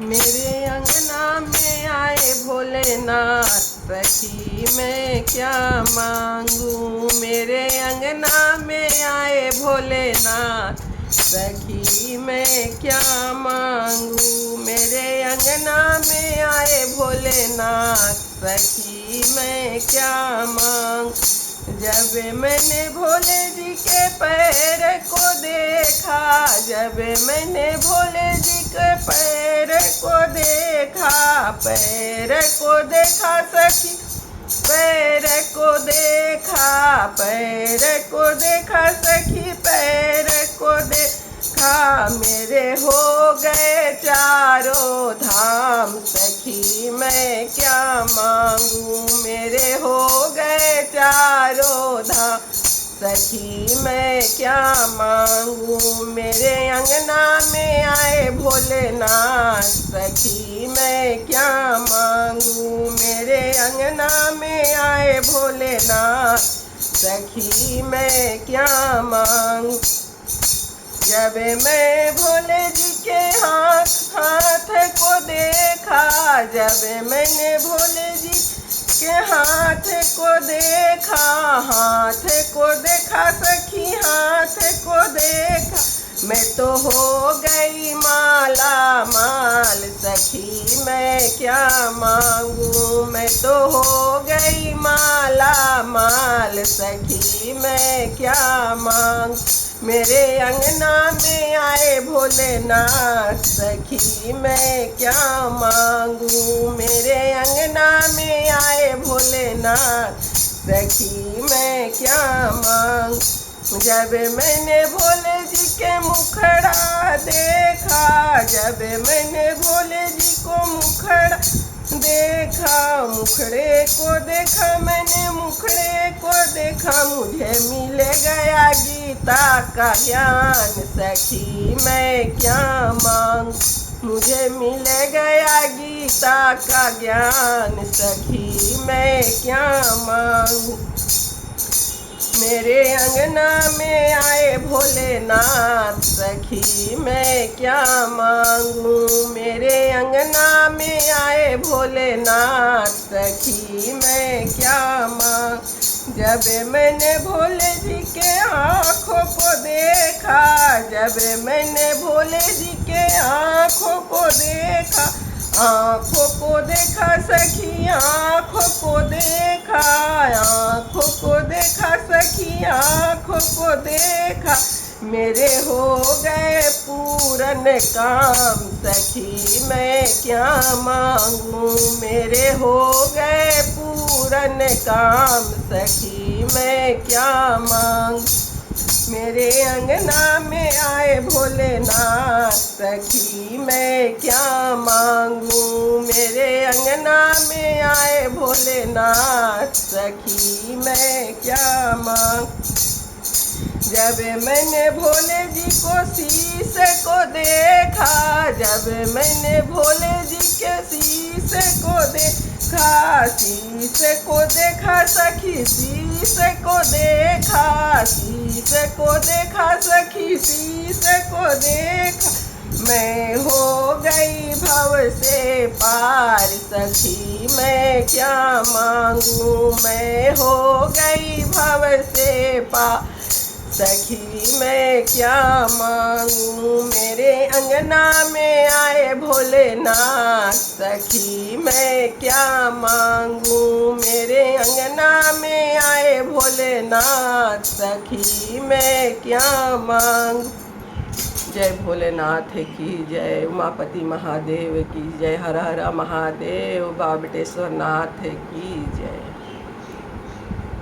मेरे अंगना में आए भोलेनाथ, सखी मैं क्या मांगू। मेरे अंगना में आए भोलेनाथ, सखी मैं क्या मांगू। मेरे अंगना में आए भोलेनाथ, सखी मैं क्या मांगू। जब मैंने भोले जी के पैर को देखा, जब मैंने भोले जी के पैर को देखा, पैर को देखा सखी, पैर को देखा, पैर को देखा सखी, पैर को देखा। मेरे हो गए चारों धाम, सखी मैं क्या मांगू। मेरे हो गए चारों धाम, सखी मैं क्या मांगू। मेरे अंगना में आए भोलेनाथ, सखी मैं क्या मांगू। मेरे अंगना में आए भोलेनाथ, सखी मैं क्या मांगू। जब मैं भोले जी के हाथ को देखा, जब मैंने भोले जी के हाथ को देखा, हाथ को देखा सखी, हाथ को देखा। मैं तो हो गई माला माल, सखी मैं क्या मांगू। मैं तो हो गई माला माल, सखी मैं क्या मांगू। मेरे अंगना में आए भोलेनाथ, सखी मैं क्या मांगू। मेरे अंगना में आए भोलेनाथ, सखी मैं क्या मांगू। जब मैंने भोले जी के मुखड़ा देखा, जब मैंने भोले जी को मुखड़ा देखा, मुखड़े को देखा मैंने, मुखड़े को देखा। मुझे मिल गया गीता का ज्ञान, सखी मैं क्या मांगू। मुझे मिल गया गीता का ज्ञान, सखी मैं क्या मांगू। मेरे अंगना में आए भोलेनाथ, सखी मैं क्या मांगू। मेरे अंगना में आए भोलेनाथ, सखी मैं क्या मांगू। जब मैंने भोले जी के आँखों को देखा, जब मैंने भोले जी के आँखों को देखा, आँखों को देखा सखी, आँखों को देखा, आँखों को देखा सखी, आँखों को देखा। मेरे हो गए पूरन काम, सखी मैं क्या मांगू। मेरे हो गए पूरन काम, सखी मैं क्या मांगू। मेरे अंगना में आए भोलेनाथ, सखी मैं क्या मांगू। मेरे अंगना में आए भोलेनाथ, सखी मैं क्या मांगू। जब मैंने भोले जी को शीशे को देखा, जब मैंने भोले जी के शीशे को देखा, शीशे को देखा सखी, शीशे को देखा, शीशे को देखा सखी, शीशे को देखा। मैं हो गई भव से पार, सखी मैं क्या मांगू। मैं हो गई भव से पार, सखी मैं क्या मांगू। मेरे अंगना में आए भोलेनाथ, सखी मैं क्या मांगू। मेरे अंगना में आए भोलेनाथ, सखी मैं क्या मांगू। जय भोलेनाथ की जय, उमापति महादेव की जय, हर हर महादेव, बाबटेश्वर नाथ की जय।